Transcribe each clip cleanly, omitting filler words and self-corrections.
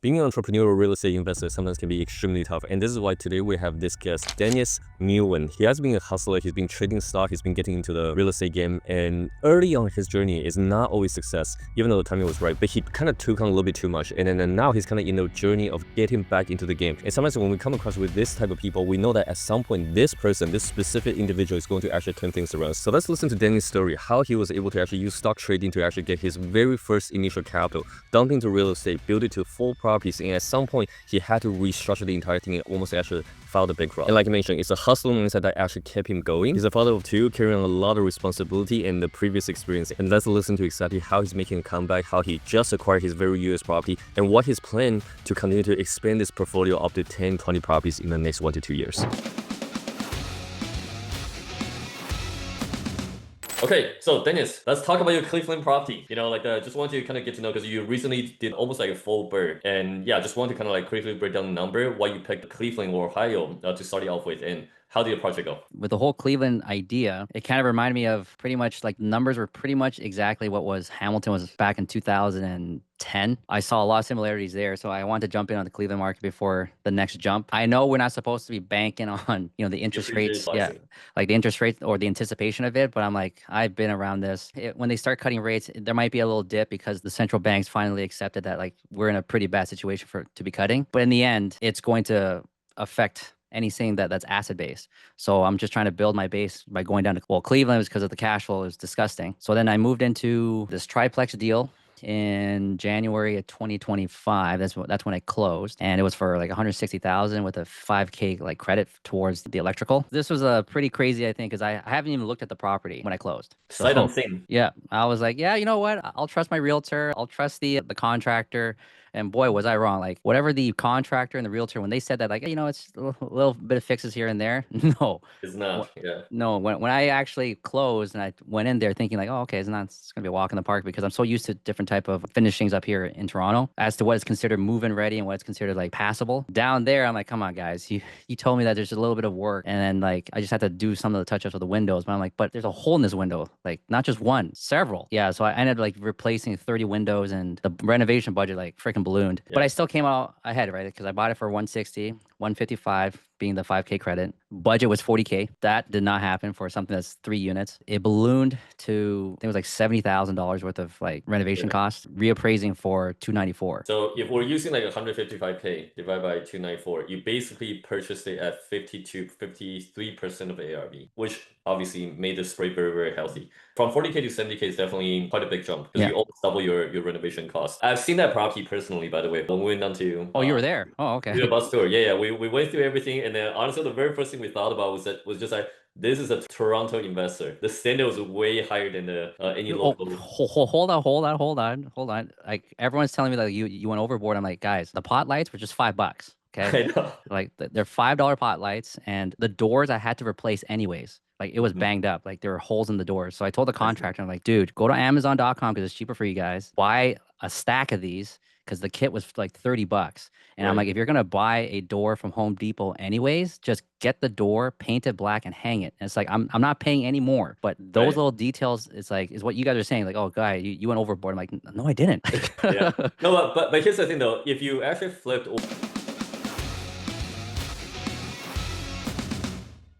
Being an entrepreneurial real estate investor sometimes can be extremely tough, and this is why today we have this guest, Dennis Nguyen. He has been a hustler, he's been trading stock, he's been getting into the real estate game, and early on his journey is not always success, even though the timing was right, but he kind of took on a little bit too much, and then now he's kind of in the journey of getting back into the game. And sometimes when we come across with this type of people, we know that at some point, this person, this specific individual is going to actually turn things around. So let's listen to Dennis' story, how he was able to actually use stock trading to actually get his very first initial capital, dump into real estate, build it to full properties, and at some point he had to restructure the entire thing and almost actually filed a bankrupt. And like I mentioned, it's a hustling mindset that actually kept him going. He's a father of two, carrying a lot of responsibility and the previous experience. And let's listen to exactly how he's making a comeback, how he just acquired his very US property, and what his plan to continue to expand this portfolio up to 10-20 properties in the next 1 to 2 years. Okay, so Dennis, let's talk about your Cleveland property. Just want to kind of get to know because you recently did almost like a full bird, and yeah, just want to kind of like quickly break down the number why you picked Cleveland or Ohio to start it off with, and how did the project go? With the whole Cleveland idea, it kind of reminded me of pretty much like numbers were pretty much exactly what was Hamilton was back in 2010. I saw a lot of similarities there, so I wanted to jump in on the Cleveland market before the next jump. I know we're not supposed to be banking on, the interest rates, yeah, like the interest rate or the anticipation of it, but I'm like, I've been around this. When they start cutting rates, there might be a little dip because the central banks finally accepted that like we're in a pretty bad situation for to be cutting. But in the end, it's going to affect anything that's asset based. So I'm just trying to build my base by going down to Cleveland was because of the cash flow is disgusting. So then I moved into this triplex deal in January of 2025. That's when I closed, and it was for like 160,000 with a 5K like credit towards the electrical. This was a pretty crazy, I think, because I haven't even looked at the property when I closed. Sight So unseen. yeah, I was like, yeah, you know what? I'll trust my realtor. I'll trust the contractor. And boy, was I wrong. Like whatever the contractor and the realtor, when they said that, like, it's a little bit of fixes here and there. No, It's not, yeah. no. When I actually closed and I went in there thinking like, oh, okay, it's gonna be a walk in the park because I'm so used to different type of finishings up here in Toronto as to what is considered move-in ready and what's considered like passable. Down there, I'm like, come on, guys, you told me that there's a little bit of work, and then like I just had to do some of the touch-ups of the windows, but I'm like, but there's a hole in this window, like not just one, several. Yeah, so I ended up like replacing 30 windows, and the renovation budget like freaking ballooned. But I still came out ahead, right? Because I bought it for 160, 155 being the 5K credit. Budget was 40K. That did not happen for something that's 3 units. It ballooned to, I think it was like $70,000 worth of like renovation costs, reappraising for 294. So if we're using like 155K divided by 294, you basically purchased it at 50 to 53% of ARV, which obviously made the spread very, very healthy. From 40K to 70K is definitely quite a big jump because Yeah. you almost double your renovation cost. I've seen that property personally, by the way, when we went down to Oh, you were there. Oh, we did a okay. bus tour. Yeah, yeah. We went through everything, and then honestly, the very first thing we thought about was just like, this is a Toronto investor. The standard was way higher than the any Oh, local. hold on. Like everyone's telling me that you went overboard. I'm like, guys, the pot lights were just $5. Okay. I know. Like they're $5 pot lights, and the doors I had to replace anyways. Like it was banged up. Like there were holes in the doors. So I told the I see. contractor, I'm like, dude, go to Amazon.com because it's cheaper for you guys. Buy a stack of these because the kit was like $30. And I'm Right. like, if you're gonna buy a door from Home Depot anyways, just get the door, paint it black, and hang it. And it's like I'm not paying any more. But those Right. little details, it's like is what you guys are saying. Like, oh, guy, you went overboard. I'm like, no, I didn't. Yeah. No, but here's the thing though. If you actually flipped.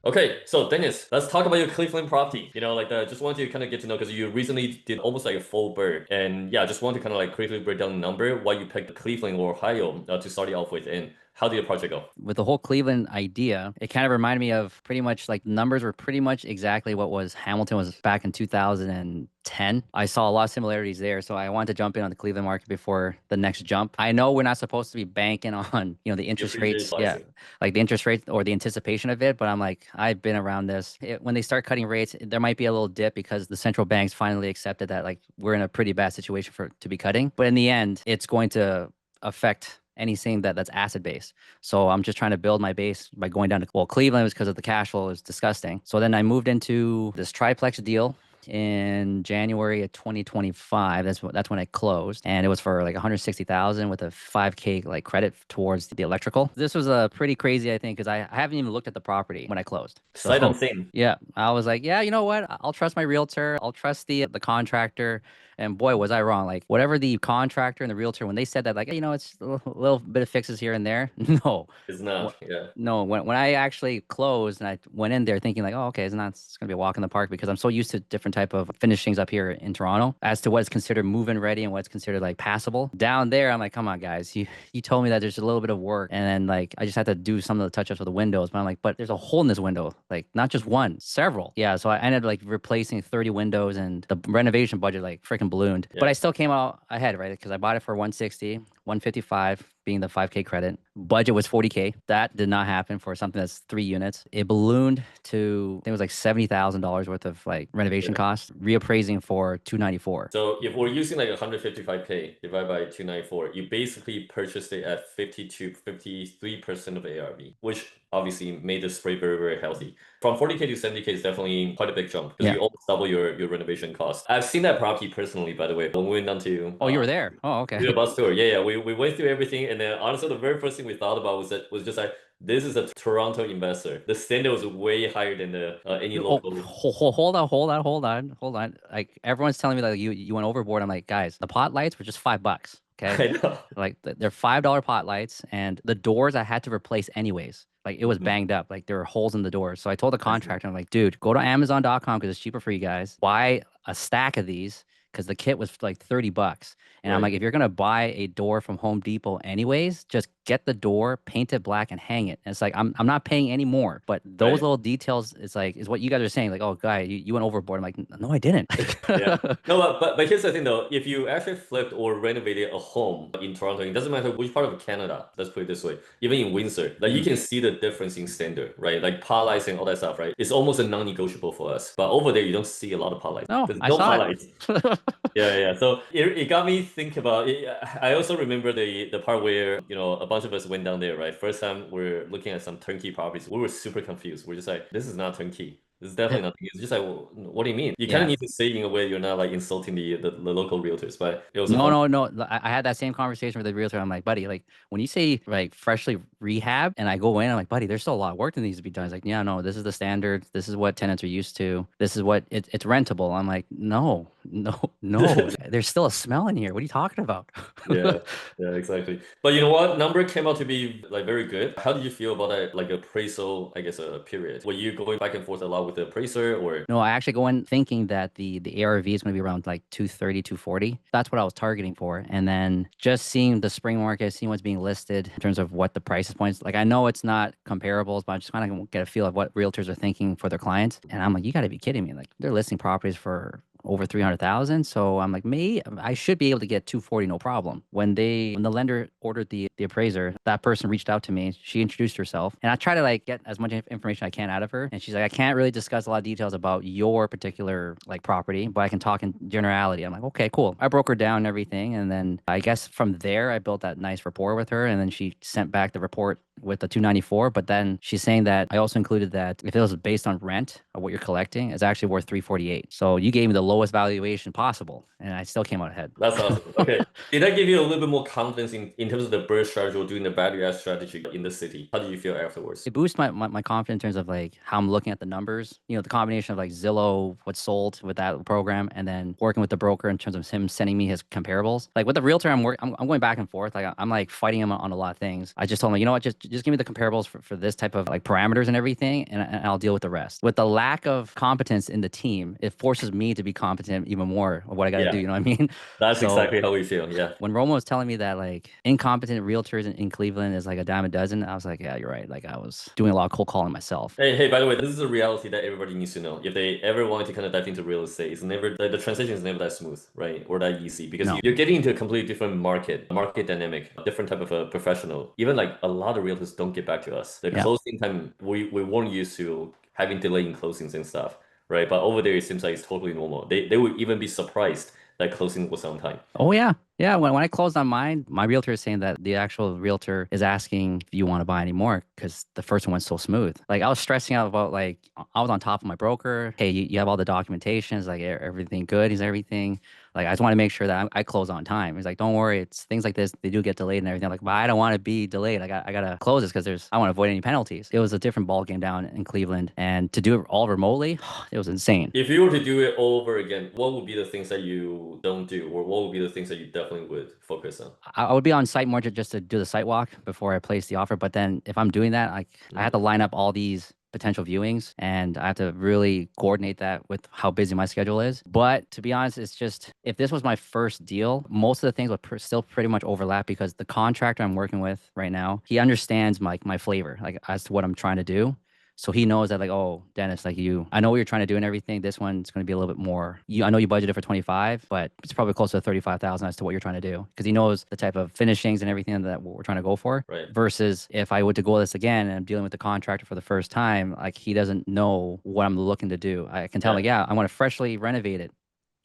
Okay, so Dennis, let's talk about your Cleveland property. Just want to kind of get to know because you recently did almost like a full bird, and yeah, just want to kind of like quickly break down the number why you picked Cleveland or Ohio to start it off with, and how did the project go? With the whole Cleveland idea, it kind of reminded me of pretty much like numbers were pretty much exactly what was Hamilton was back in 2010. I saw a lot of similarities there, so I wanted to jump in on the Cleveland market before the next jump. I know we're not supposed to be banking on, the interest rates, yeah, like the interest rate or the anticipation of it, but I'm like, I've been around this. When they start cutting rates, there might be a little dip because the central banks finally accepted that like we're in a pretty bad situation for to be cutting. But in the end, it's going to affect anything that's asset based. So I'm just trying to build my base by going down to Cleveland was because of the cash flow is disgusting. So then I moved into this triplex deal in January of 2025. That's when I closed, and it was for like 160,000 with a 5K like credit towards the electrical. This was a pretty crazy, I think, because I haven't even looked at the property when I closed. Sight So unseen. yeah, I was like, yeah, you know what? I'll trust my realtor. I'll trust the contractor. And boy, was I wrong. Like whatever the contractor and the realtor, when they said that, like, "Hey, it's a little bit of fixes here and there." No, It's Wh- not. Yeah. no. When I actually closed and I went in there thinking like, oh, okay, it's gonna be a walk in the park because I'm so used to different type of finishings up here in Toronto as to what is considered move-in ready and what's considered like passable. Down there, I'm like, come on, guys, you told me that there's a little bit of work, and then like I just had to do some of the touch-ups of the windows, but I'm like, but there's a hole in this window, like not just one, several. Yeah, so I ended up like replacing 30 windows, and the renovation budget like freaking ballooned. But Yeah. I still came out ahead, right? Because I bought it for 160, 155 being the 5K credit. Budget was 40K. That did not happen for something that's 3 units. It ballooned to I think it was like $70,000 worth of like renovation Yeah. costs, reappraising for 294. So if we're using like 155K divided by 294, you basically purchased it at 52, 53% of ARV, which obviously made the spray very, very healthy. From 40K to 70K is definitely quite a big jump because Yeah. you almost double your renovation cost. I've seen that property personally, by the way, when we went down to Oh, you were there. Oh, okay. do a bus tour. Yeah, yeah. We went through everything, and then honestly, the very first thing we thought about was just like this is a Toronto investor. The standard was way higher than the any Oh, local. hold on. Like everyone's telling me that you went overboard. I'm like, guys, the pot lights were just $5. Okay. I know. Like they're $5 pot lights, and the doors I had to replace anyways. Like it was Mhm. banged up. Like there were holes in the doors. So I told the I see. contractor, I'm like, dude, go to Amazon.com because it's cheaper for you guys. Buy a stack of these because the kit was like $30. And I'm Right. like, if you're gonna buy a door from Home Depot anyways, just get the door, paint it black, and hang it. And it's like I'm not paying any more. But those Right. little details, it's like is what you guys are saying. Like, oh, guy, you went overboard. I'm like, no, I didn't. Yeah. No, but here's the thing though. If you actually flipped or renovated a home in Toronto, it doesn't matter which part of Canada, let's put it this way, even in Windsor, like you Mhm. can see the difference in standard, right? Like pot lights and all that stuff, right? It's almost a non-negotiable for us. But over there, you don't see a lot of pot lights. No, There's I no saw pot it. lights. Yeah, yeah. So it got me think about it. I also remember the part where, a bunch of us went down there, right? First time we're looking at some turnkey properties. We were super confused. We're just like, this is not turnkey. This is definitely not turnkey. It's just like, well, what do you mean? You kind of Yeah. need to say in a way you're not like insulting the local realtors, but it was a No, fun. no, no. I had that same conversation with the realtor. I'm like, buddy, like when you say like freshly rehab and I go in, I'm like, buddy, there's still a lot of work that needs to be done. He's like, yeah, no, this is the standard. This is what tenants are used to. This is what it's rentable. I'm like, no, no, no. There's still a smell in here. What are you talking about? Yeah, yeah, exactly. But you know what? Number came out to be like very good. How did you feel about that like appraisal, I guess, period? Were you going back and forth a lot with the appraiser or? No, I actually go in thinking that the ARV is going to be around like 230, 240. That's what I was targeting for. And then just seeing the spring market, seeing what's being listed in terms of what the prices points. Like I know it's not comparables, but I just kind of get a feel of what realtors are thinking for their clients. And I'm like, you got to be kidding me. Like they're listing properties for over 300,000. So I'm like, me, I should be able to get 240, no problem. When the lender ordered the appraiser, that person reached out to me. She introduced herself, and I try to like get as much information I can out of her. And she's like, I can't really discuss a lot of details about your particular like property, but I can talk in generality. I'm like, okay, cool. I broke her down and everything, and then I guess from there I built that nice rapport with her, and then she sent back the report with the 294. But then she's saying that I also included that if it was based on rent of what you're collecting, it's actually worth 348. So you gave me the lowest valuation possible, and I still came out ahead. That's awesome. Okay. Did that give you a little bit more confidence in terms of the birth strategy or doing the value add strategy in the city? How do you feel afterwards? It boosts my confidence in terms of like how I'm looking at the numbers. You know, the combination of like Zillow, what's sold with that program, and then working with the broker in terms of him sending me his comparables. Like with the realtor, I'm going back and forth. Like I'm like fighting him on a lot of things. I just told him, you know what, just give me the comparables for this type of like parameters and everything, and I'll deal with the rest. With the lack of competence in the team, it forces me to be competent even more of what I got to do. Yeah, You know what I mean? that's So exactly how we feel. Yeah. when Romo was telling me that like incompetent realtors in Cleveland is like a dime a dozen, I was like, yeah, you're right. Like I was doing a lot of cold calling myself. Hey, by the way, this is a reality that everybody needs to know. If they ever want to kind of dive into real estate, it's never the transition is never that smooth, right? Or that easy because No. you're getting into a completely different market dynamic, different type of a professional. Even like a lot of realtors don't get back to us. The Yeah. closing time, we weren't used to having delay in closings and stuff, right? But over there, it seems like it's totally normal. They would even be surprised that closing was on time. Oh yeah. Yeah, when I closed on mine, my realtor is saying that the actual realtor is asking if you want to buy any more because the first one went so smooth. Like I was stressing out about like I was on top of my broker. Hey, you have all the documentation. Is like everything good? Is everything like I just want to make sure that I close on time. He's like, don't worry, it's things like this. They do get delayed and everything. I'm like, but I don't want to be delayed. I gotta close this because I want to avoid any penalties. It was a different ball game down in Cleveland, and to do it all remotely, it was insane. If you were to do it over again, what would be the things that you don't do, or what would be the things that you definitely would focus on? I would be on site more just to do the site walk before I place the offer. But then if I'm doing that, I have to line up all these potential viewings and I have to really coordinate that with how busy my schedule is. But to be honest, it's just if this was my first deal, most of the things would still pretty much overlap because the contractor I'm working with right now, he understands my flavor, like as to what I'm trying to do. So he knows that like, oh, Dennis, like I know what you're trying to do and everything. This one's going to be a little bit more. I know you budgeted for 25, but it's probably closer to 35,000 as to what you're trying to do because he knows the type of finishings and everything that what we're trying to go for. Right. Versus if I were to go this again and I'm dealing with the contractor for the first time, like he doesn't know what I'm looking to do. I can tell him like, yeah, I want to freshly renovate it.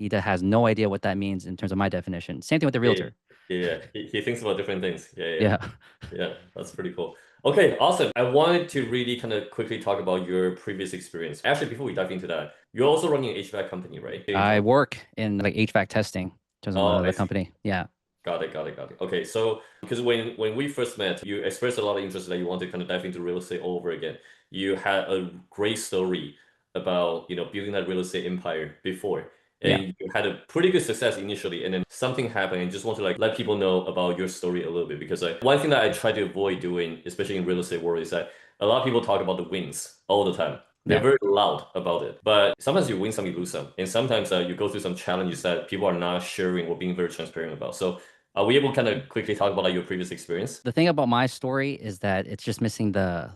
He has no idea what that means in terms of my definition. Same thing with the Yeah, realtor. yeah. He thinks about different things. Yeah. Yeah. That's pretty cool. Okay, awesome. I wanted to really kind of quickly talk about your previous experience. Actually, before we dive into that, you're also running an HVAC company, right? I work in like HVAC testing in terms of Oh, I the see. company. Yeah. Got it, got it, got it. Okay, so because when we first met, you expressed a lot of interest that you want to kind of dive into real estate all over again. You had a great story about, building that real estate empire before, Yeah. and you had a pretty good success initially, and then something happened, and just want to like let people know about your story a little bit because like one thing that I try to avoid doing, especially in real estate world, is that a lot of people talk about the wins all the time. They're Yeah. very loud about it, but sometimes you win some, you lose some, and sometimes you go through some challenges that people are not sharing or being very transparent about. So are we able to kind of quickly talk about like your previous experience? The thing about my story is that it's just missing the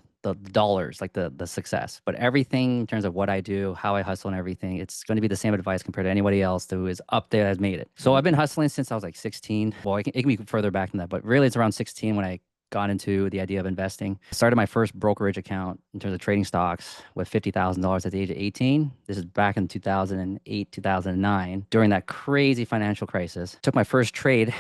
dollars, like the success. But everything in terms of what I do, how I hustle and everything, it's going to be the same advice compared to anybody else who is up there has made it. So Mhm. I've been hustling since I was like 16. Well, it can be further back than that, but really it's around 16 when I got into the idea of investing. I started my first brokerage account in terms of trading stocks with $50,000 at the age of 18. This is back in 2008, 2009, during that crazy financial crisis. Took my first trade,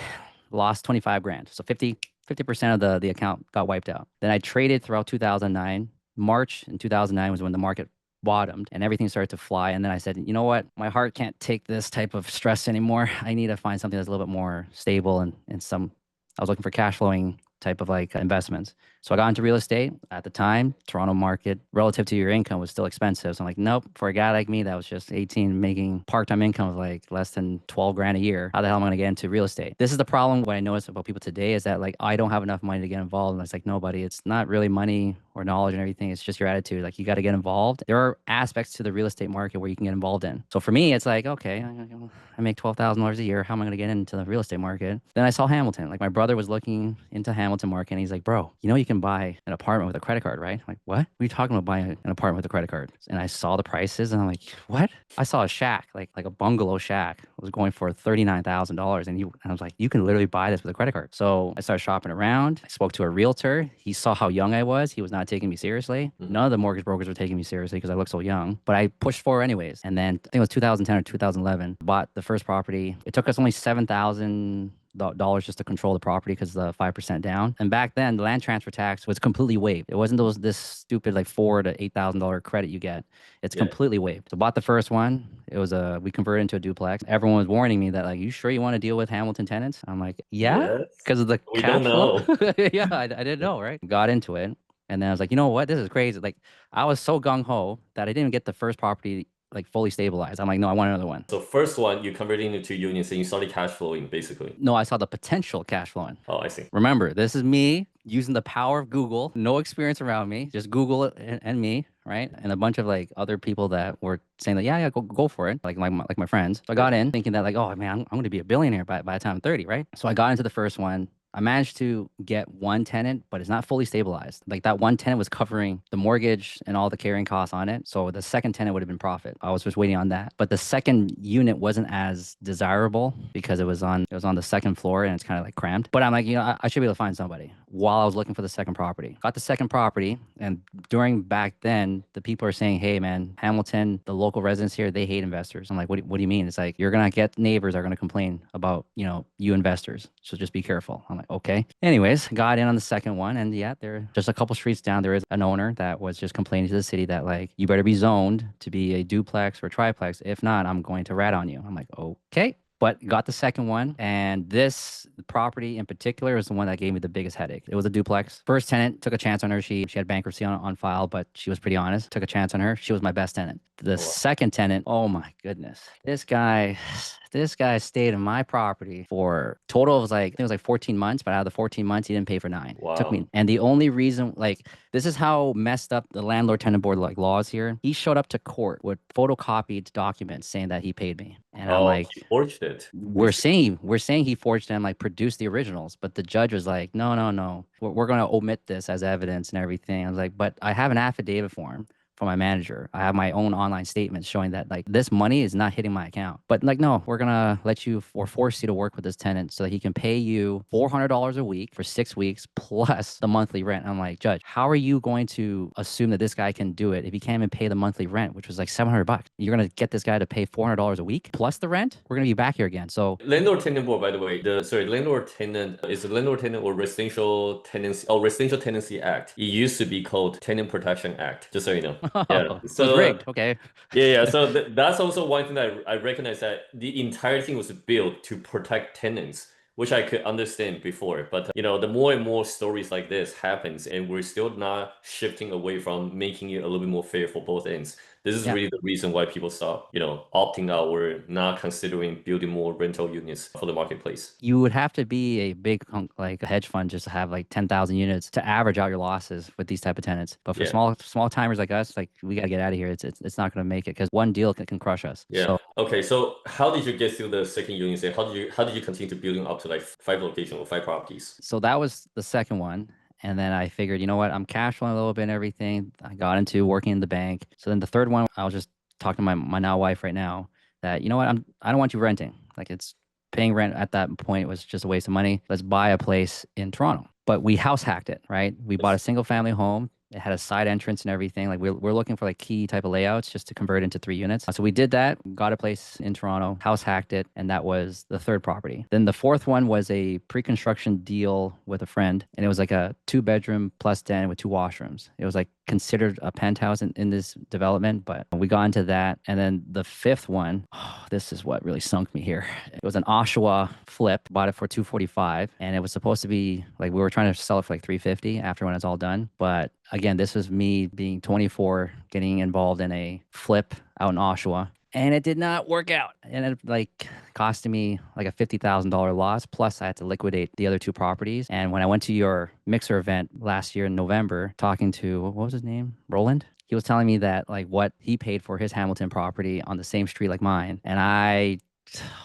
lost 25 grand. So 50% of the account got wiped out. Then I traded throughout 2009. March in 2009 was when the market bottomed and everything started to fly. And then I said, you know what? My heart can't take this type of stress anymore. I need to find something that's a little bit more stable and I was looking for cash flowing type of like investments. So I got into real estate at the time. Toronto market relative to your income was still expensive. So I'm like, nope. For a guy like me that was just 18 making part-time income of like less than 12 grand a year, how the hell am I going to get into real estate? This is the problem. What I notice about people today is that like I don't have enough money to get involved. And it's like nobody. It's not really money or knowledge and everything. It's just your attitude. Like you got to get involved. There are aspects to the real estate market where you can get involved in. So for me, it's like, okay, I make $12,000 a year. How am I going to get into the real estate market? Then I saw Hamilton. Like my brother was looking into Hamilton market and he's like, bro, you can buy an apartment with a credit card, right? I'm like, what? What are you talking about buying an apartment with a credit card? And I saw the prices and I'm like, what? I saw a shack, like a bungalow shack was going for $39,000. And I was like, you can literally buy this with a credit card. So I started shopping around. I spoke to a realtor. He saw how young I was. He was not taking me seriously. Mhm. None of the mortgage brokers were taking me seriously because I looked so young, but I pushed forward anyways. And then I think it was 2010 or 2011, bought the first property. It took us only $7,000 just to control the property because the 5% down. And back then, the land transfer tax was completely waived. It wasn't this stupid like $4,000 to $8,000 credit you get. It's Yeah. completely waived. So bought the first one. It was we converted into a duplex. Everyone was warning me that like, you sure you want to deal with Hamilton tenants? I'm like, yeah, Yes. because of the We don't cash flow. know. Yeah, I didn't know, right? Got into it. And then I was like, you know what? This is crazy. Like I was so gung ho that I didn't get the first property like fully stabilized. I'm like, no, I want another one. So first one, you converted into units and you started cash flowing basically. No, I saw the potential cash flowing. Oh, I see. Remember, this is me using the power of Google, no experience around me, just Google it and me, right? And a bunch of like other people that were saying that, yeah, go for it, like my friends. So I got in thinking that like, oh man, I'm going to be a billionaire by the time I'm 30, right? So I got into the first one. I managed to get one tenant, but it's not fully stabilized. Like that one tenant was covering the mortgage and all the carrying costs on it. So the second tenant would have been profit. I was just waiting on that. But the second unit wasn't as desirable because it was on the second floor and it's kind of like cramped. But I'm like, I should be able to find somebody while I was looking for the second property. Got the second property, and during back then, the people are saying, "Hey, man, Hamilton, the local residents here, they hate investors." I'm like, what do you mean? It's like you're gonna get neighbors are gonna complain about you investors, so just be careful. I'm like, okay. Anyways, got in on the second one, and yeah, there just a couple streets down, there is an owner that was just complaining to the city that like you better be zoned to be a duplex or triplex. If not, I'm going to rat on you. I'm like, okay. But got the second one, and this property in particular is the one that gave me the biggest headache. It was a duplex. First tenant took a chance on her. She had bankruptcy on file, but she was pretty honest. Took a chance on her. She was my best tenant. The Oh, second tenant, oh my goodness, this guy stayed in my property for total of like I think it was like 14 months, but out of the 14 months, he didn't pay for 9. Took wow. me, and the only reason like this is how messed up the landlord tenant board like laws here. He showed up to court with photocopied documents saying that he paid me, and I'm Oh, like, he forged it. we're saying he forged them, like produced the originals, but the judge was like, no, no, no, we're going to omit this as evidence and everything. I was like, but I have an affidavit form from my manager. I have my own online statements showing that like this money is not hitting my account. But like, no, we're gonna let you or force you to work with this tenant so that he can pay you $400 a week for 6 weeks plus the monthly rent. I'm like, Judge, how are you going to assume that this guy can do it if he can't even pay the monthly rent, which was like $700? You're gonna get this guy to pay $400 a week plus the rent? We're gonna be back here again. So Landlord tenant board, by the way, landlord tenant is the landlord tenant or residential tenancy act. It used to be called Tenant Protection Act, just so you know. Yeah. it was So rigged. Okay. yeah. So that's also one thing that I recognize that the entire thing was built to protect tenants, which I could understand before. But the more and more stories like this happens, and we're still not shifting away from making it a little bit more fair for both ends. This is Yeah. really the reason why people stop, opting out or not considering building more rental units for the marketplace. You would have to be a big like a hedge fund just to have like 10,000 units to average out your losses with these type of tenants. But for Yeah. small timers like us, like we got to get out of here. It's not going to make it because one deal can crush us. Yeah. So Okay. So how did you get through the second unit? And how did you continue to building up to like 5 locations or 5 properties? so that was the second one. And then I figured, you know what, I'm cash flowing a little bit and everything. I got into working in the bank. So then the third one, I was just talking to my now wife right now that, you know what, I don't want you renting. Like it's paying rent at that point was just a waste of money. Let's buy a place in Toronto. But we house hacked it, right? We bought a Yes. single family home. It had a side entrance and everything. Like we're looking for like key type of layouts just to convert into 3 units. So we did that, got a place in Toronto, house hacked it, and that was the third property. Then the fourth one was a pre-construction deal with a friend, and it was like a 2 bedroom plus den with 2 washrooms. It was like considered a penthouse in this development, but we got into that. And then the fifth one, oh, this is what really sunk me here. It was an Oshawa flip, bought it for 245, and it was supposed to be like we were trying to sell it for like 350 after when it's all done. But again, this was me being 24, getting involved in a flip out in Oshawa. And it did not work out. And it like costing me like a $50,000 loss. Plus, I had to liquidate the other 2 properties. And when I went to your mixer event last year in November, talking to what was his name? Roland? He was telling me that like what he paid for his Hamilton property on the same street like mine. And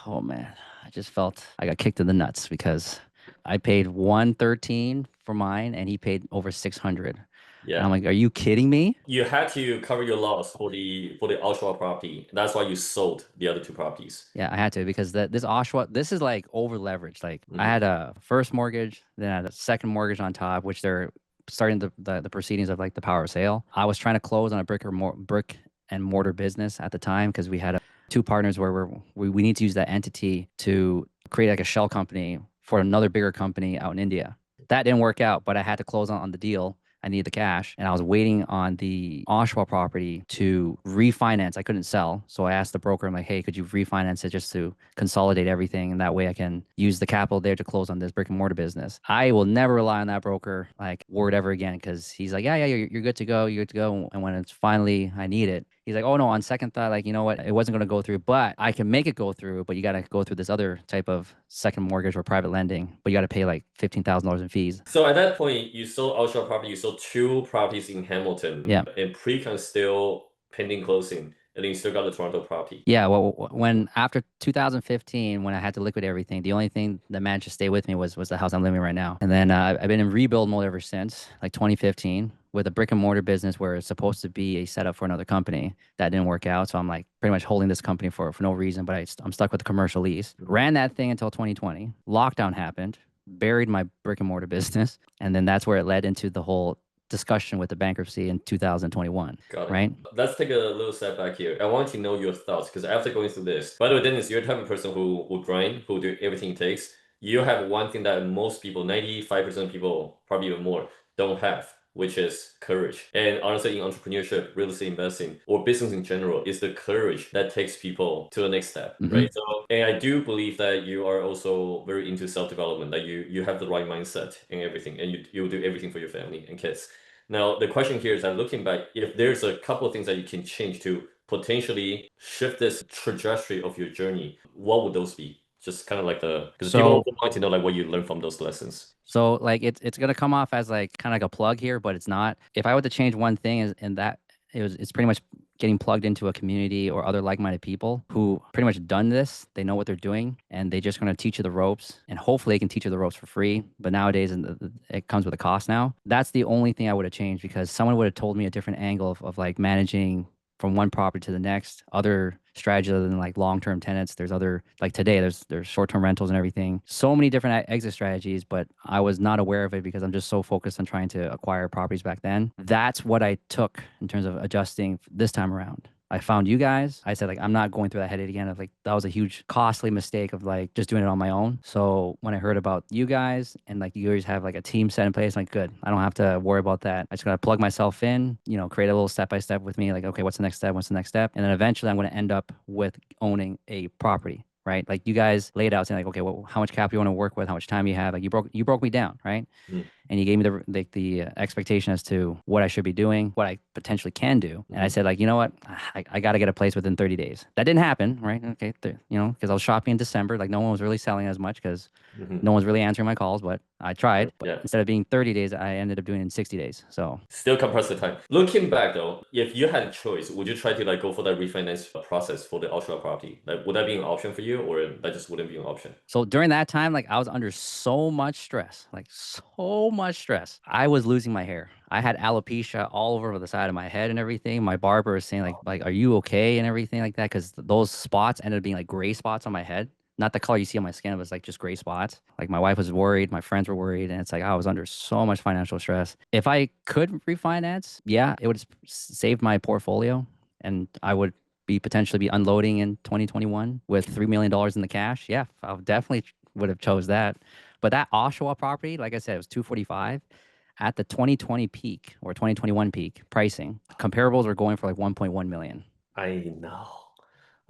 oh man, I just felt I got kicked in the nuts because I paid 113 for mine and he paid over 600. And I'm Yeah. like, are you kidding me? You had to cover your loss for the Oshawa property. That's why you sold the other 2 properties. Yeah, I had to because this Oshawa, this is like over leveraged. Like I Hmm. had a first mortgage, then I had a second mortgage on top, which they're starting the proceedings of like the power of sale. I was trying to close on a brick and mortar business at the time because we had 2 partners where we need to use that entity to create like a shell company for another bigger company out in India. That didn't work out, but I had to close on the deal. I needed the cash, and I was waiting on the Oshawa property to refinance. I couldn't sell, so I asked the broker, I'm like, "Hey, could you refinance it just to consolidate everything, and that way I can use the capital there to close on this brick and mortar business." I will never rely on that broker like word ever again because he's like, "Yeah, yeah, you're good to go, you're good to go." And when it's finally I need it, he's like, "Oh no, on second thought, like you know what, it wasn't going to go through, but I can make it go through, but you got to go through this other type of second mortgage or private lending, but you got to pay like $15,000 in fees." So at that point, you sold Oshawa property. You sold 2 properties in Hamilton, Yeah. and pre-con still pending closing. and then you still got the Toronto property. Yeah, well, when after 2015, when I had to liquidate everything, the only thing that managed to stay with me was the house I'm living in right now. And then I've been in rebuild mode ever since, like 2015, with a brick and mortar business where it's supposed to be a setup for another company that didn't work out. So I'm like pretty much holding this company for no reason, but I'm stuck with the commercial lease. Ran that thing until 2020. Lockdown happened, buried my brick and mortar business, and then that's where it led into the whole discussion with the bankruptcy in 2021, Got it. right? Let's take a little step back here. I want to know your thoughts because after going through this, by the way, Dennis, you're the type of person who will grind, who will do everything it takes. You have one thing that most people, 95% of people, probably even more, don't have, which is courage. And honestly, in entrepreneurship, real estate investing, or business in general, is the courage that takes people to the next step, Mm-hmm. right? So, and I do believe that you are also very into self-development, that you have the right mindset and everything, and you will do everything for your family and kids. Now, the question here is that looking back, if there's a couple of things that you can change to potentially shift this trajectory of your journey, what would those be? Just kind of like because people So also want to know like what you learned from those lessons. So like it's gonna come off as like kind of like a plug here, but it's not. If I were to change one thing, is and that it's pretty much getting plugged into a community or other like-minded people who pretty much done this. They know what they're doing, and they're just gonna teach you the ropes, and hopefully they can teach you the ropes for free. But nowadays, it comes with a cost now. That's the only thing I would have changed because someone would have told me a different angle of like managing from one property to the next, other strategies other than like long-term tenants. There's other like today there's short-term rentals and everything. So many different exit strategies, but I was not aware of it because I'm just so focused on trying to acquire properties back then. That's what I took in terms of adjusting this time around. I found you guys. I said like I'm not going through that headache again of like that was a huge costly mistake of like just doing it on my own. So when I heard about you guys and like you guys have like a team set in place, I'm like good. I don't have to worry about that. I just gotta plug myself in, create a little step by step with me, like okay, what's the next step? What's the next step? And then eventually I'm gonna end up with owning a property. Right, like you guys laid out saying like, okay, well, how much capital you want to work with, how much time you have, like you broke me down, right? Mm, And you gave me the expectation as to what I should be doing, what I potentially can do. And I mhm, said, like, you know what, I got to get a place within 30 days. That didn't happen, right? Okay, because I was shopping in December, like no one was really selling as much because mhm. no one's really answering my calls, but I tried. But Yeah. instead of being 30 days, I ended up doing it in 60 days. So Still compress the time. Looking back though, if you had a choice, would you try to like go for that refinance process for the ultra property? Like, would that be an option for you, or that just wouldn't be an option? So during that time, like I was under so much stress, like so much stress. I was losing my hair. I had alopecia all over the side of my head and everything. My barber was saying like, are you okay and everything like that? Because those spots ended up being like gray spots on my head. Not the color you see on my skin, it was like just gray spots. Like my wife was worried, my friends were worried, and it's like I was under so much financial stress. If I could refinance, yeah, it would have saved my portfolio, and I would potentially be unloading in 2021 with $3 million in the cash, yeah, I definitely would have chose that. But that Oshawa property, like I said, it was 245 at the 2020 peak or 2021 peak pricing. Comparables are going for like 1.1 million. I know.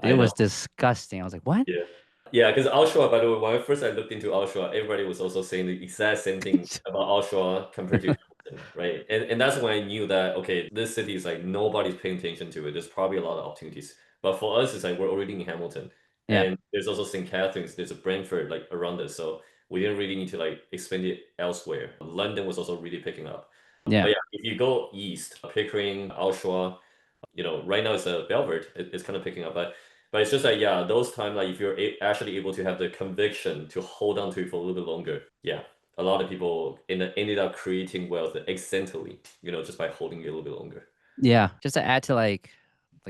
It I know. was disgusting. I was like, what? Yeah. Yeah, because Oshawa, by the way, when I first I looked into Oshawa, everybody was also saying the exact same thing about Oshawa compared to Hamilton, right? And that's when I knew that, okay, this city is like nobody's paying attention to it. There's probably a lot of opportunities. But for us, it's like we're already in Hamilton. Yeah, And there's also St. Catharines, there's a Brantford like around us. So we didn't really need to like expand it elsewhere. London was also really picking up. But yeah, yeah, if you go east, Pickering, Oshawa, right now it's a Belford. It's kind of picking up, but it's just like yeah, those times like if you're actually able to have the conviction to hold on to it for a little bit longer, yeah, a lot of people ended up creating wealth accidentally, just by holding it a little bit longer. yeah. Just to add to like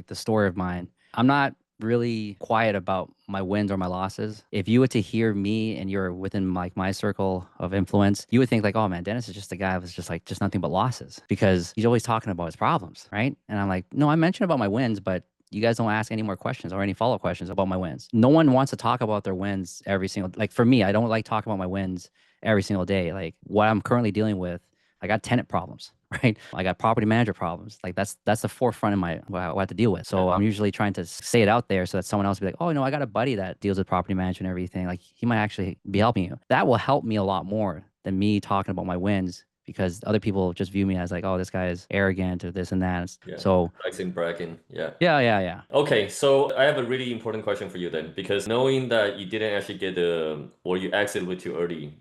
the story of mine, I'm not really quiet about my wins or my losses. If you were to hear me and you're within like my circle of influence, you would think like, oh man, Dennis is just a guy who's just nothing but losses because he's always talking about his problems, right? And I'm like, no, I mentioned about my wins, but you guys don't ask any more questions or any follow-up questions about my wins. No one wants to talk about their wins every single like for me, I don't like talking about my wins every single day. Like what I'm currently dealing with, I got tenant problems, right? I got property manager problems. Like that's the forefront of my what I have to deal with. Yeah. So I'm usually trying to say it out there so that someone else will be like, oh no, I got a buddy that deals with property management and everything. Like he might actually be helping you. That will help me a lot more than me talking about my wins because other people just view me as like, oh, this guy is arrogant or this and that. Yeah, So pricing bragging. Yeah. yeah, yeah, yeah. Okay, so I have a really important question for you then, because knowing that you didn't actually get the, or you exited way too early,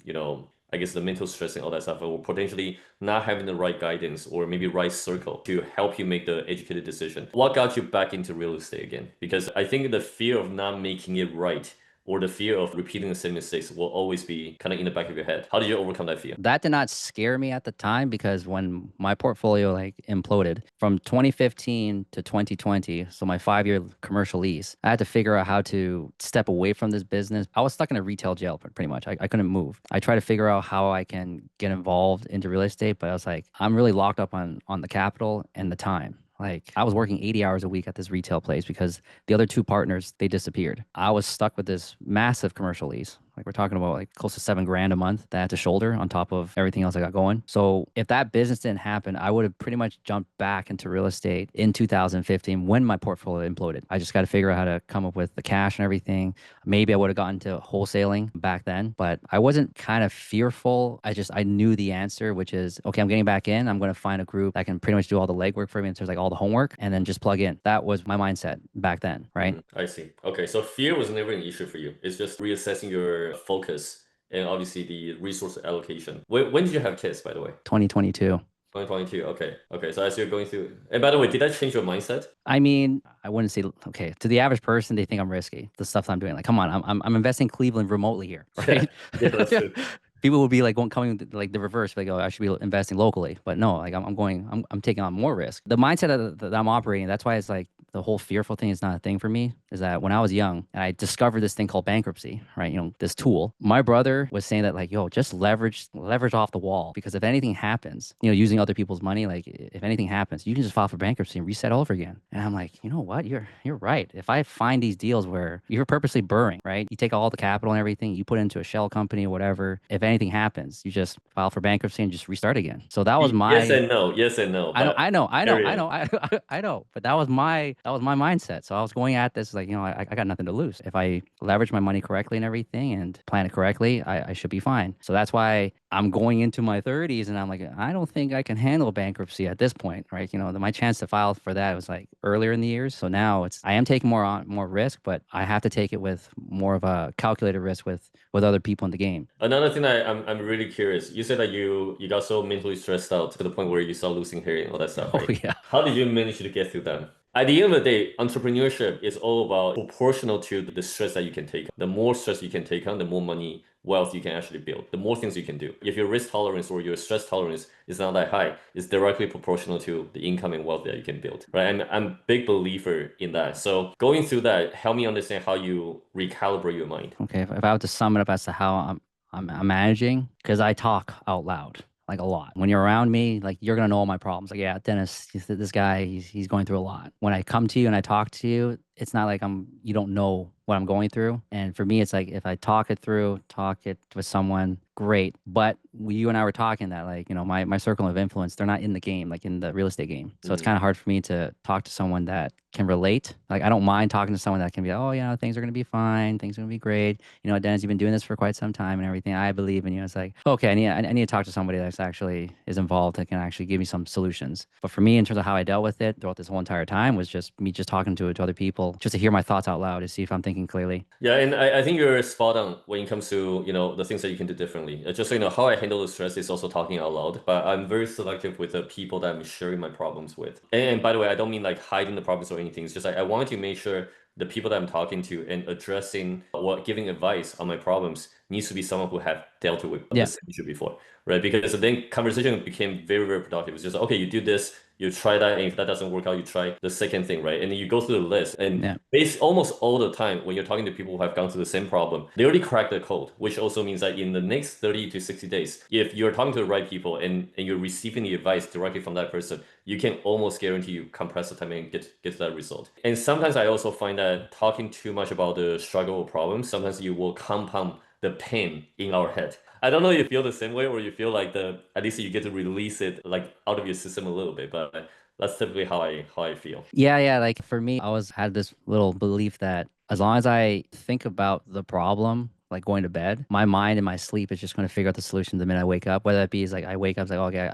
I guess the mental stress and all that stuff, or potentially not having the right guidance or maybe right circle to help you make the educated decision. What got you back into real estate again? Because I think the fear of not making it right or the fear of repeating the same mistakes will always be kind of in the back of your head. How did you overcome that fear? That did not scare me at the time because when my portfolio like imploded from 2015 to 2020, so my 5-year commercial lease, I had to figure out how to step away from this business. I was stuck in a retail jail pretty much. I couldn't move. I tried to figure out how I can get involved into real estate, but I was like, I'm really locked up on the capital and the time. Like I was working 80 hours a week at this retail place because the other two partners, they disappeared. I was stuck with this massive commercial lease. Like we're talking about like close to 7 grand a month that I had to shoulder on top of everything else I got going. So if that business didn't happen, I would have pretty much jumped back into real estate in 2015 when my portfolio imploded. I just got to figure out how to come up with the cash and everything. Maybe I would have gotten to wholesaling back then, but I wasn't kind of fearful. I knew the answer, which is, okay, I'm getting back in. I'm going to find a group that can pretty much do all the legwork for me in terms of like all the homework and then just plug in. That was my mindset back then, right? I see. Okay, so fear was never an issue for you. It's just reassessing your focus and obviously the resource allocation. When did you have kids, by the way? 2022. 2022. Okay. Okay. So as you're going through, and by the way, did that change your mindset? I mean, I wouldn't say okay. To the average person, they think I'm risky. The stuff I'm doing, like, come on, I'm investing Cleveland remotely here, Yeah. right? Yeah, that's true. People would be like coming like the reverse, like, oh, I should be investing locally, but no, like I'm taking on more risk. The mindset that I'm operating, that's why it's like the whole fearful thing is not a thing for me. Is that when I was young and I discovered this thing called bankruptcy, right? This tool. My brother was saying that like, yo, just leverage off the wall because if anything happens, using other people's money, like if anything happens, you can just file for bankruptcy and reset all over again. And I'm like, you know what? You're right. If I find these deals where you're purposely burring, right? You take all the capital and everything, you put it into a shell company or whatever. If anything happens, you just file for bankruptcy and just restart again. So that was Yes my and no. Yes and no. I know, But I know, I know, carry I on. know, I know. But that was my mindset. So I was going at this like, I got nothing to lose. If I leverage my money correctly and everything and plan it correctly, I should be fine. So that's why I'm going into my 30s and I'm like, I don't think I can handle bankruptcy at this point, right? My chance to file for that was like earlier in the years. So now I am taking more risk, but I have to take it with more of a calculated risk with other people in the game. Another thing I'm really curious. You said that you got so mentally stressed out to the point where you start losing hair and all that stuff, Oh right? yeah. How did you manage to get through that? At the end of the day, entrepreneurship is all about proportional to the stress that you can take. The more stress you can take on, the more money, wealth you can actually build. The more things you can do. If your risk tolerance or your stress tolerance is not that high, it's directly proportional to the income and wealth that you can build, right? I'm a big believer in that. So going through that, help me understand how you recalibrate your mind. Okay, if I were to sum it up as to how I'm managing, because I talk out loud like a lot. When you're around me, like you're gonna know all my problems. Like, yeah, Dennis, this guy, he's going through a lot. When I come to you and I talk to you, it's not like you don't know what I'm going through. And for me, it's like if I talk it with someone, great. But you and I were talking that like, my circle of influence, they're not in the game, like in the real estate game. So it's kind of hard for me to talk to someone that can relate. Like I don't mind talking to someone that can be, oh, things are gonna be fine, things are gonna be great. Dennis, you've been doing this for quite some time and everything. I believe in you. It's like, okay, I need to talk to somebody that's actually is involved that can actually give me some solutions. But for me, in terms of how I dealt with it throughout this whole entire time was just me just talking to other people, just to hear my thoughts out loud to see if I'm thinking clearly. Yeah, and I think you're spot on when it comes to, the things that you can do differently. Just so you know, how I handle the stress is also talking out loud, but I'm very selective with the people that I'm sharing my problems with. And by the way, I don't mean like hiding the problems or anything. It's just like I want to make sure the people that I'm talking to and addressing or giving advice on my problems needs to be someone who have dealt with the Yeah, same issue before, right? Because then conversation became very, very productive. It's just, okay, you do this, you try that, and if that doesn't work out, you try the second thing, right? And then you go through the list. And yeah, almost all the time when you're talking to people who have gone through the same problem, they already cracked the code, which also means that in the next 30 to 60 days, if you're talking to the right people and you're receiving the advice directly from that person, you can almost guarantee you compress the time and get to that result. And sometimes I also find that talking too much about the struggle or problem, sometimes you will compound the pain in our head. I don't know if you feel the same way or you feel like at least you get to release it like out of your system a little bit, but that's typically how I feel. yeah. Like for me, I was had this little belief that as long as I think about the problem, like going to bed, my mind and my sleep is just going to figure out the solution the minute I wake up. Whether that be is like I wake up, it's like, okay,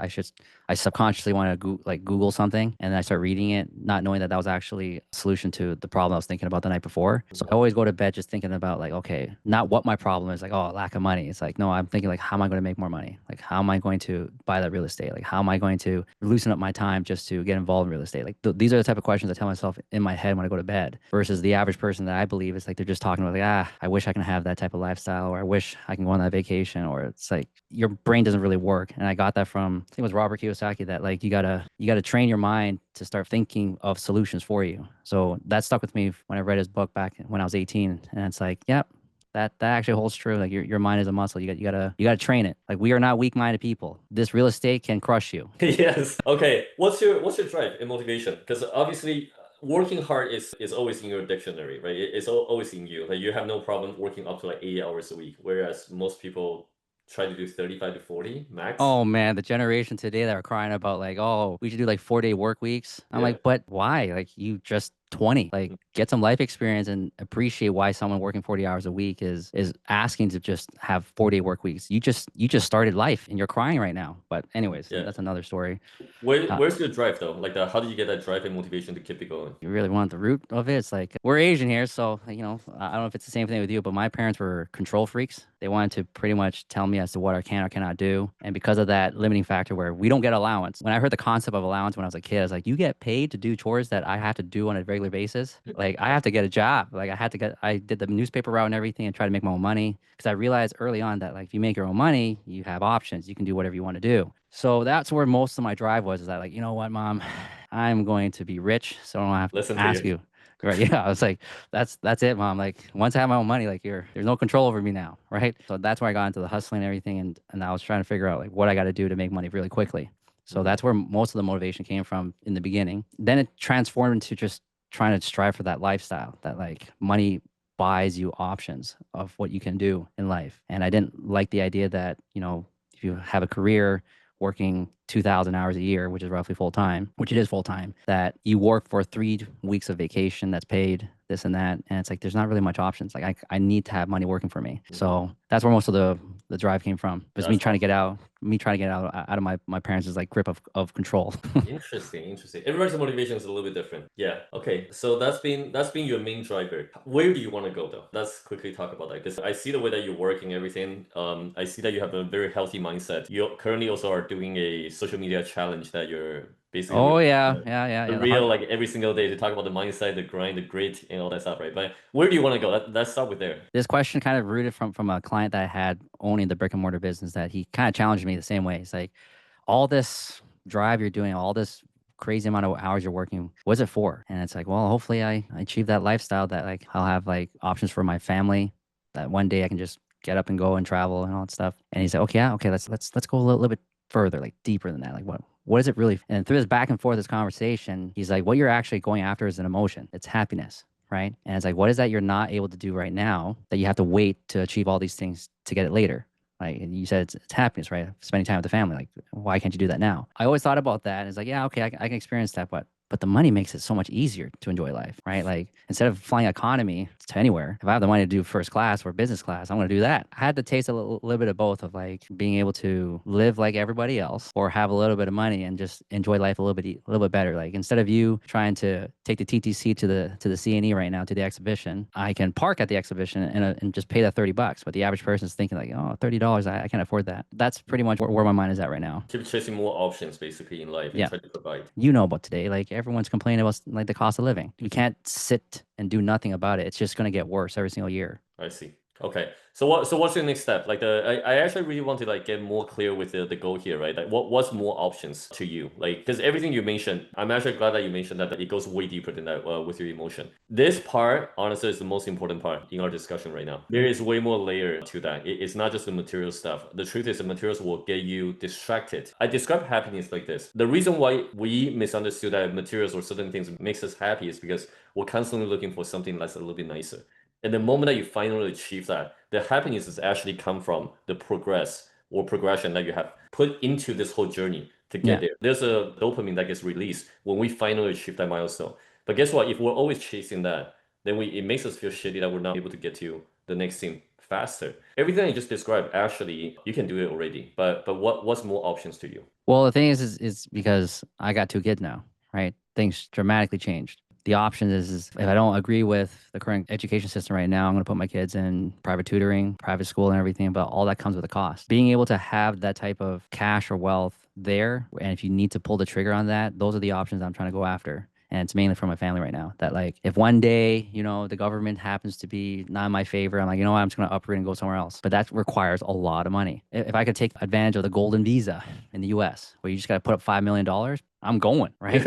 I subconsciously want to Google something, and then I start reading it, not knowing that that was actually a solution to the problem I was thinking about the night before. So I always go to bed just thinking about like, okay, not what my problem is, like, oh, lack of money. It's like, no, I'm thinking like, how am I going to make more money? Like, how am I going to buy that real estate? Like, how am I going to loosen up my time just to get involved in real estate? Like, these are the type of questions I tell myself in my head when I go to bed. Versus the average person that I believe is like they're just talking about like, I wish I can have that type of lifestyle, or I wish I can go on that vacation, or it's like your brain doesn't really work. And I got that from, I think it was Robert Kiyosaki, that like you gotta train your mind to start thinking of solutions for you. So that stuck with me when I read his book back when I was 18. And it's like, yep, that actually holds true. Like your mind is a muscle. You gotta train it. Like we are not weak-minded people. This real estate can crush you. Yes. Okay. What's your drive and motivation? Because obviously, working hard is always in your dictionary, right? It's always in you. Like you have no problem working up to like 8 hours a week, whereas most people try to do 35 to 40 max. Oh man, the generation today that are crying about like, oh, we should do like 4-day work weeks. I'm Yeah. like, but why? Like you just 20. Like get some life experience and appreciate why someone working 40 hours a week is asking to just have 4-day work weeks. You just started life and you're crying right now. But anyways, Yeah. that's another story. Uh, Where's your drive though? Like how did you get that drive and motivation to keep it going? you really want the root of it. It's like we're Asian here, so I don't know if it's the same thing with you, but my parents were control freaks. They wanted to pretty much tell me as to what I can or cannot do, and because of that limiting factor, where we don't get allowance. When I heard the concept of allowance when I was a kid, I was like, you get paid to do chores that I have to do on a regular basis. Like I have to get a job. Like I did the newspaper route and everything, and try to make my own money because I realized early on that like if you make your own money, you have options. You can do whatever you want to do. So that's where most of my drive was. Is that like, you know what, mom, I'm going to be rich, so I don't have to Listen to ask you. you. Right? Yeah, I was like, that's it, mom. Like once I have my own money, like there's no control over me now, right? So that's where I got into the hustling and everything, and I was trying to figure out like what I got to do to make money really quickly. So Mhm. that's where most of the motivation came from in the beginning. Then it transformed into just trying to strive for that lifestyle, that like money buys you options of what you can do in life. And I didn't like the idea that, if you have a career working 2,000 hours a year, which is roughly full time, which it is full time, that you work for 3 weeks of vacation that's paid, this and that. And it's like, there's not really much options. Like I need to have money working for me. Mhm. So that's where most of the drive came from. It was That's awesome. me trying to get out of my parents' like grip of control. Interesting, interesting. Everybody's motivation is a little bit different. Yeah. Okay. So that's been your main driver. Where do you want to go though? Let's quickly talk about that because I see the way that you work and everything. I see that you have a very healthy mindset. You currently also are doing a social media challenge that you're basically Oh uh, yeah, yeah, yeah, a yeah. real like every single day to talk about the mindset, the grind, the grit, and all that stuff, right? But where do you want to go? Let's start with there. This question kind of rooted from a client that I had owning the brick and mortar business, that he kind of challenged me the same way. It's like, all this drive you're doing, all this crazy amount of hours you're working, what's it for? And it's like, well, hopefully I achieve that lifestyle that like I'll have like options for my family, that one day I can just get up and go and travel and all that stuff. And he said, okay, yeah, okay, let's go a little bit further, like deeper than that. Like what is it really? And through this back and forth, this conversation, he's like, what you're actually going after is an emotion. It's happiness. Right. And it's like, what is that you're not able to do right now that you have to wait to achieve all these things to get it later? Like, and you said it's happiness, right? Spending time with the family. Like, why can't you do that now? I always thought about that. And it's like, yeah, okay, I can experience that, but the money makes it so much easier to enjoy life, right? Like instead of flying economy to anywhere, if I have the money to do first class or business class, I'm gonna do that. I had to taste a little bit of both, of like being able to live like everybody else or have a little bit of money and just enjoy life a little bit better. Like instead of you trying to take the TTC to the CNE right now to the exhibition, I can park at the exhibition and just pay that $30. But the average person is thinking like, oh, $30, I can't afford that. That's pretty much where my mind is at right now. Keep chasing more options basically in life and Yeah. try to provide. You know about today, like everyone's complaining about like the cost of living. You can't sit and do nothing about it. It's just going to get worse every single year. I see. Okay. So what's your next step? Like I actually really want to like get more clear with the goal here, right? Like what's more options to you? Like because everything you mentioned, I'm actually glad that you mentioned that it goes way deeper than that with your emotion. This part, honestly, is the most important part in our discussion right now. There is way more layer to that. It's not just the material stuff. The truth is the materials will get you distracted. I describe happiness like this. The reason why we misunderstood that materials or certain things makes us happy is because we're constantly looking for something that's a little bit nicer. And the moment that you finally achieve that, the happiness is actually come from the progress or progression that you have put into this whole journey to get Yeah. there. There's a dopamine that gets released when we finally achieve that milestone. But guess what? If we're always chasing that, then it makes us feel shitty that we're not able to get to the next thing faster. Everything I just described, actually, you can do it already. But what's more options to you? Well, the thing is because I got 2 kids now, right? Things dramatically changed. The option is if I don't agree with the current education system right now, I'm going to put my kids in private tutoring, private school, and everything. But all that comes with a cost. Being able to have that type of cash or wealth there, and if you need to pull the trigger on that, those are the options I'm trying to go after. And it's mainly for my family right now. That like, if one day, the government happens to be not in my favor, I'm like, you know what, I'm just gonna uproot and go somewhere else. But that requires a lot of money. If I could take advantage of the golden visa in the US, where you just gotta put up $5 million, I'm going, right?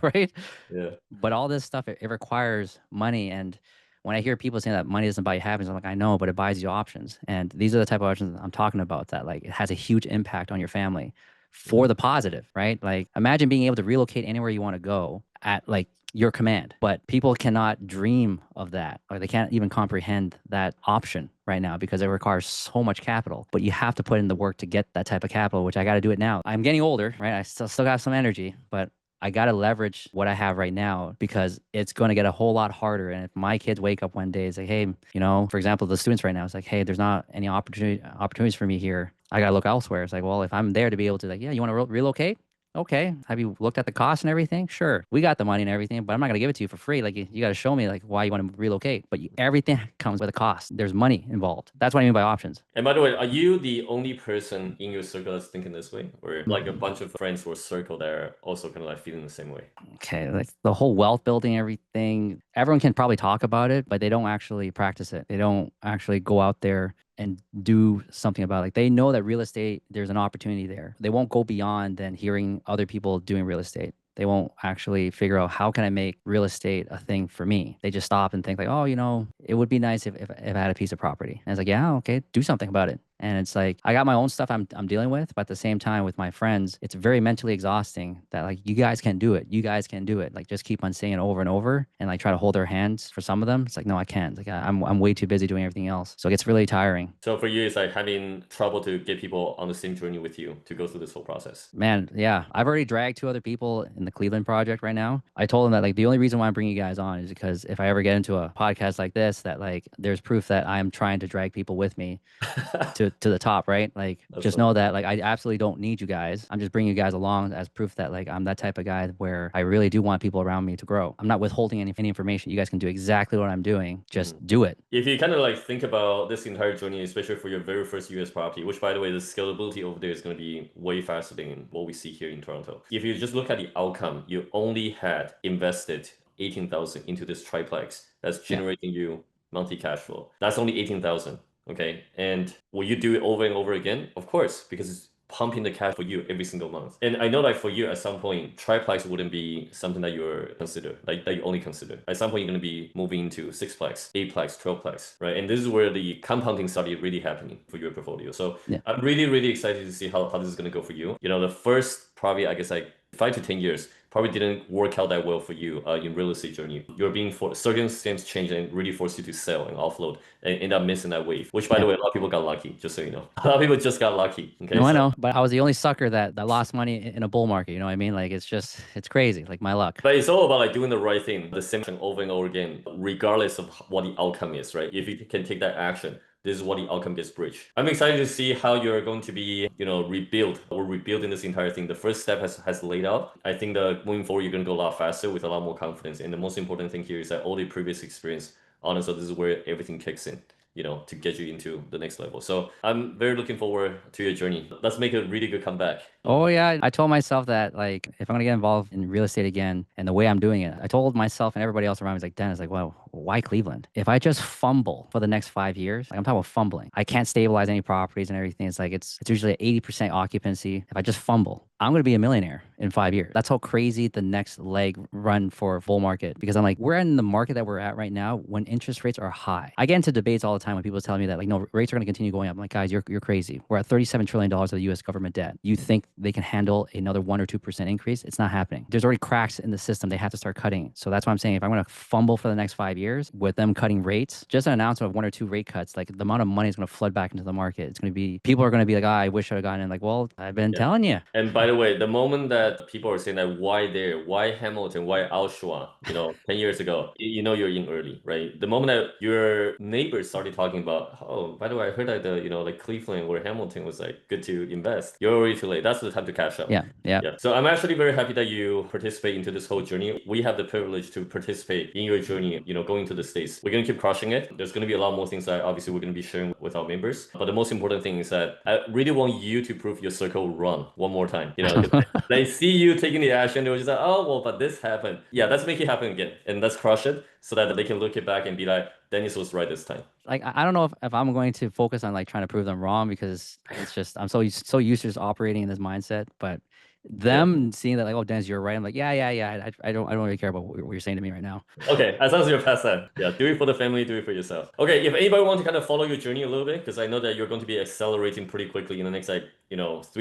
Right? Yeah. But all this stuff, it requires money. And when I hear people saying that money doesn't buy you happiness, I'm like, I know, but it buys you options. And these are the type of options I'm talking about, that like it has a huge impact on your family for the positive, right? Like imagine being able to relocate anywhere you want to go at like your command, but people cannot dream of that, or they can't even comprehend that option right now because it requires so much capital. But you have to put in the work to get that type of capital, which I got to do it now. I'm getting older, right? I still got some energy, but I got to leverage what I have right now because it's going to get a whole lot harder. And if my kids wake up one day and say, hey, for example, the students right now, it's like, hey, there's not any opportunities for me here. I got to look elsewhere. It's like, well, if I'm there to be able to like, yeah, you want to relocate? Okay. Have you looked at the cost and everything? Sure. We got the money and everything, but I'm not going to give it to you for free. Like you got to show me like why you want to relocate, but everything comes with a cost. There's money involved. That's what I mean by options. And by the way, are you the only person in your circle that's thinking this way? Or like a bunch of friends or circle that are also kind of like feeling the same way? Okay, like the whole wealth building, everything, everyone can probably talk about it, but they don't actually practice it. They don't actually go out there and do something about it. Like they know that real estate, there's an opportunity there. They won't go beyond than hearing other people doing real estate. They won't actually figure out how can I make real estate a thing for me. They just stop and think like, oh, it would be nice if I had a piece of property. And it's like, yeah, okay, do something about it. And it's like, I got my own stuff I'm dealing with, but at the same time with my friends, it's very mentally exhausting that like, you guys can do it. You guys can do it. Like just keep on saying it over and over and like try to hold their hands for some of them. It's like, no, I can't. Like I'm way too busy doing everything else. So it gets really tiring. So for you, it's like having trouble to get people on the same journey with you to go through this whole process. Man, yeah. I've already dragged 2 other people in the Cleveland project right now. I told them that like the only reason why I'm bringing you guys on is because if I ever get into a podcast like this, that like there's proof that I'm trying to drag people with me to the top, right? Like just know that like I absolutely don't need you guys. I'm just bringing you guys along as proof that like I'm that type of guy where I really do want people around me to grow. I'm not withholding any information. You guys can do exactly what I'm doing. Just do it. If you kind of like think about this entire journey, especially for your very first US property, which by the way, the scalability over there is going to be way faster than what we see here in Toronto. If you just look at the outcome, you only had invested 18,000 into this triplex that's generating you monthly cash flow. That's only 18,000. Okay. And will you do it over and over again? Of course, because it's pumping the cash for you every single month. And I know that for you at some point, triplex wouldn't be something that you're consider, like that you only consider. At some point, you're going to be moving into sixplex, eightplex, 12plex, right? And this is where the compounding started really happening for your portfolio. So I'm really, really excited to see how this is going to go for you. The first probably, I guess, like 5 to 10 years probably didn't work out that well for you in real estate journey. You're being circumstances change and really forced you to sell and offload and end up missing that wave, which by the way, a lot of people got lucky, just so you know. A lot of people just got lucky. Okay. No, I know, but I was the only sucker that lost money in a bull market. You know what I mean? Like it's crazy, like my luck. But it's all about like doing the right thing, the same thing over and over again, regardless of what the outcome is, right? If you can take that action, this is what the outcome gets bridged. I'm excited to see how you're going to be, rebuilding this entire thing. The first step has laid out. I think that moving forward, you're going to go a lot faster with a lot more confidence. And the most important thing here is that all the previous experience, honestly, this is where everything kicks in, to get you into the next level. So I'm very looking forward to your journey. Let's make a really good comeback. Oh yeah, I told myself that like if I'm gonna get involved in real estate again and the way I'm doing it, I told myself and everybody else around me, like Dennis, like, well, why Cleveland? If I just fumble for the next 5 years, like I'm talking about fumbling, I can't stabilize any properties and everything. It's like it's usually 80% occupancy. If I just fumble, I'm gonna be a millionaire in 5 years. That's how crazy the next leg run for bull market. Because I'm like, we're in the market that we're at right now when interest rates are high. I get into debates all the time when people tell me that like, no, rates are gonna continue going up. I'm like, guys, you're crazy. We're at $37 trillion of the US government debt. You think they can handle another 1 or 2% increase? It's not happening. There's already cracks in the system. They have to start cutting. So that's why I'm saying if I'm going to fumble for the next 5 years, years with them cutting rates, just an announcement of 1 or 2 rate cuts, like the amount of money is going to flood back into the market. It's going to be, people are going to be like, oh, I wish I had gotten in. Like, well, I've been telling you. And by the way, the moment that people are saying that why there, why Hamilton, why Oshawa, 10 years ago, you know you're in early, right? The moment that your neighbors started talking about, oh, by the way, I heard that like Cleveland or Hamilton was like good to invest. You're already too late. That's the time to cash up. Yeah. Yeah. Yeah. So I'm actually very happy that you participate into this whole journey. We have the privilege to participate in your journey, going to the States. We're gonna keep crushing it. There's gonna be a lot more things that obviously we're gonna be sharing with our members. But the most important thing is that I really want you to prove your circle run one more time. 'Cause they see you taking the action, they're just like, oh well, but this happened. Yeah, let's make it happen again. And let's crush it so that they can look it back and be like, Dennis was right this time. Like, I don't know if I'm going to focus on like trying to prove them wrong, because it's just, I'm so used to just operating in this mindset. But them seeing that, like, oh, Dennis, you're right. I'm like, yeah. I don't really care about what you're saying to me right now. Okay, as long as you're past that. Yeah, do it for the family, do it for yourself. Okay, if anybody wants to kind of follow your journey a little bit, because I know that you're going to be accelerating pretty quickly in the next 3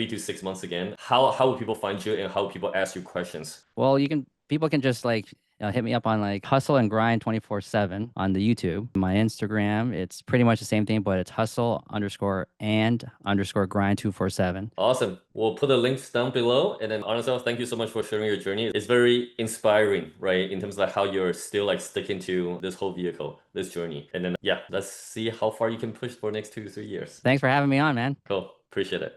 to 6 months again. How will people find you and how will people ask you questions? Well, people can just like hit me up on like Hustle and Grind 24/7 on the YouTube. My Instagram, it's pretty much the same thing, but it's hustle_and_grind 247. Awesome. We'll put the links down below. And then honestly, thank you so much for sharing your journey. It's very inspiring, right? In terms of like how you're still like sticking to this whole vehicle, this journey. And then yeah, let's see how far you can push for the next 2 to 3 years. Thanks for having me on, man. Cool. Appreciate it.